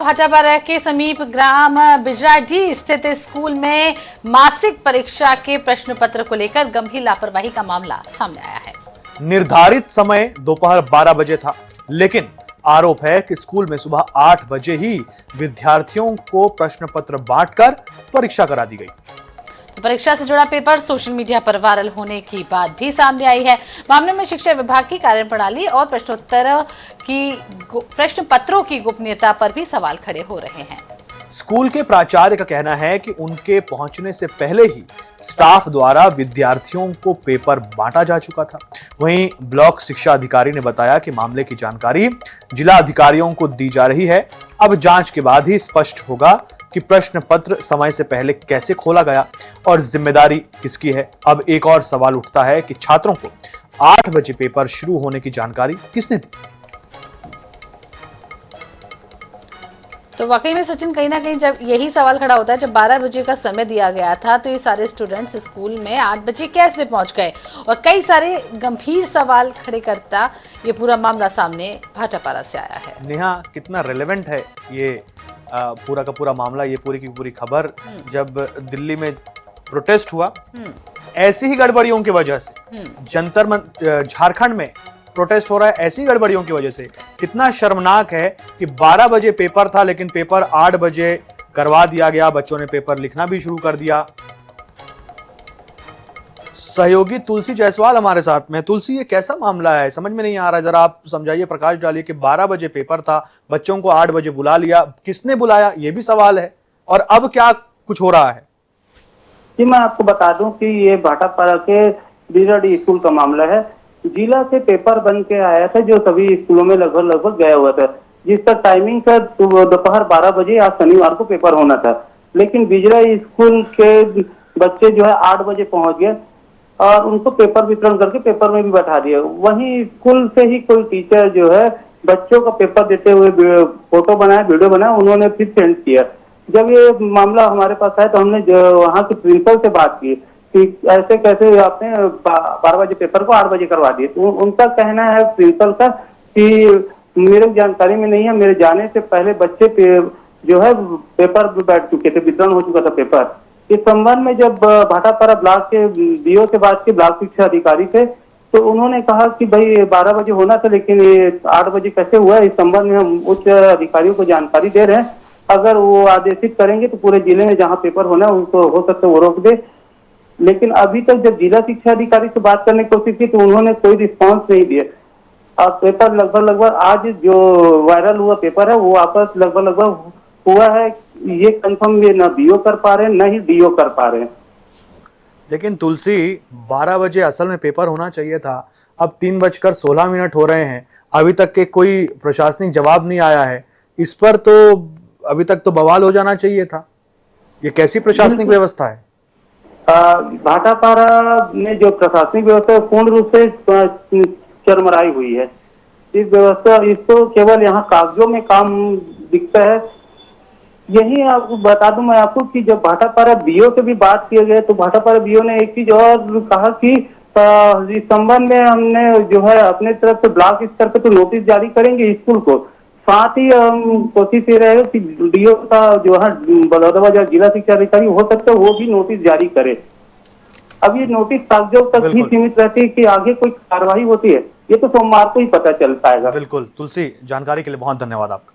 भाटापारा के समीप ग्राम बिजराडी स्थित स्कूल में मासिक परीक्षा के प्रश्न पत्र को लेकर गंभीर लापरवाही का मामला सामने आया है। निर्धारित समय दोपहर 12 बजे था, लेकिन आरोप है कि स्कूल में सुबह 8 बजे ही विद्यार्थियों को प्रश्न पत्र बांटकर परीक्षा करा दी गई। तो परीक्षा से जुड़ा पेपर सोशल मीडिया पर वायरल होने की बात भी सामने आई है। मामले में शिक्षा विभाग की कार्यप्रणाली और प्रश्न पत्रों की गोपनीयता पर भी सवाल खड़े हो रहे हैं। स्कूल के प्राचार्य का कहना है कि उनके पहुंचने से पहले ही स्टाफ द्वारा विद्यार्थियों को पेपर बांटा जा चुका था। वहीं ब्लॉक शिक्षा अधिकारी ने बताया कि मामले की जानकारी जिला अधिकारियों को दी जा रही है। अब जांच के बाद ही स्पष्ट होगा कि प्रश्न पत्र समय से पहले कैसे खोला गया और जिम्मेदारी किसकी है। अब एक और सवाल उठता है कि छात्रों को 8 बजे पेपर शुरू होने की जानकारी किसने दी। तो वाकई में सचिन, कहीं ना कहीं जब यही सवाल खड़ा होता है, जब 12 बजे का समय दिया गया था तो ये सारे स्टूडेंट्स स्कूल में 8 बजे कैसे पहुंच गए, और कई सारे गंभीर सवाल खड़े करता ये पूरा मामला सामने भाटापारा से आया है। नेहा, कितना रेलेवेंट है ये पूरा का पूरा मामला, ये पूरी की पूरी खबर। जब दिल्ली में प्रोटेस्ट हुआ ऐसी ही गड़बड़ियों की वजह से, झारखंड में प्रोटेस्ट हो रहा है ऐसी गड़बड़ियों की वजह से। कितना शर्मनाक है कि 12 बजे पेपर था लेकिन पेपर 8 बजे करवा दिया गया। बच्चों ने पेपर लिखना भी शुरू कर दिया। सहयोगी तुलसी जायसवाल हमारे साथ में। तुलसी, ये कैसा मामला है, समझ में नहीं आ रहा, जरा आप समझाइए, प्रकाश डालिए कि 12 बजे पेपर था, बच्चों को 8 बजे बुला लिया, किसने बुलाया, ये भी सवाल है, और अब क्या कुछ हो रहा है। जी, मैं आपको बता दूं कि ये भाटापारा के बिजराडी स्कूल का मामला है। जिला से पेपर बन के आया था जो सभी स्कूलों में लगभग गया हुआ था, जिसका टाइमिंग था दोपहर 12 बजे, आज शनिवार को पेपर होना था। लेकिन बिजराडी स्कूल के बच्चे जो है 8 बजे पहुंच गए और उनको पेपर वितरण करके पेपर में भी बैठा दिया। वहीं स्कूल से ही कोई टीचर जो है बच्चों का पेपर देते हुए फोटो बनाया, वीडियो बनाया, उन्होंने फिर सेंड किया। जब ये मामला हमारे पास आया तो हमने वहाँ के प्रिंसिपल से बात की कि ऐसे कैसे आपने 12 बजे पेपर को 8 बजे करवा दिए। तो उनका कहना है प्रिंसिपल का कि मेरे जानकारी में नहीं है, मेरे जाने से पहले बच्चे जो है पेपर बैठ चुके थे, वितरण हो चुका था पेपर। इस संबंध में जब भाटापारा ब्लॉक के डीओ से बात की, ब्लॉक शिक्षा अधिकारी से, तो उन्होंने कहा कि भाई 12 बजे होना था लेकिन ये 8 बजे कैसे हुआ। इस संबंध में हम उच्च अधिकारियों को जानकारी दे रहे हैं। अगर वो आदेशित करेंगे तो पूरे जिले में जहाँ पेपर होना है उनको हो सकता है वो रोक दे। लेकिन अभी तक जब जिला शिक्षा अधिकारी से बात करने की कोशिश की तो उन्होंने कोई रिस्पॉन्स नहीं दिया। अब पेपर लगभग आज जो वायरल हुआ पेपर है वो वापस लगभग हुआ है, ये कंफर्म ये ना बीओ कर पा रहे हैं न ही डीओ कर पा रहे हैं। लेकिन तुलसी, 12 बजे असल में पेपर होना चाहिए था, अब 3:16 हो रहे हैं, अभी तक के कोई प्रशासनिक जवाब नहीं आया है। इस पर तो अभी तक तो बवाल हो जाना चाहिए था। ये कैसी प्रशासनिक व्यवस्था है। भाटापारा में जो प्रशासनिक व्यवस्था पूर्ण रूप से चरमराई हुई है। इस व्यवस्था, इसको केवल यहाँ कागजों में काम दिखता है। यही आपको बता दूं मैं आपको कि जब भाटापारा बीओ से भी बात किए गए तो भाटापारा बीओ ने एक चीज और कहा कि इस संबंध में हमने जो है अपने तरफ से ब्लॉक स्तर पे तो नोटिस जारी करेंगे स्कूल को, साथ ही हम कोशिश ये रहेगा कि डीओ का जो है बलौदाबाद जिला शिक्षा अधिकारी हो सकता है वो भी नोटिस जारी करे। अब ये नोटिस कागजों तक ही सीमित रहती है कि आगे कोई कार्रवाई होती है ये तो सोमवार को ही पता चल पाएगा। बिल्कुल तुलसी, जानकारी के लिए बहुत धन्यवाद आपका।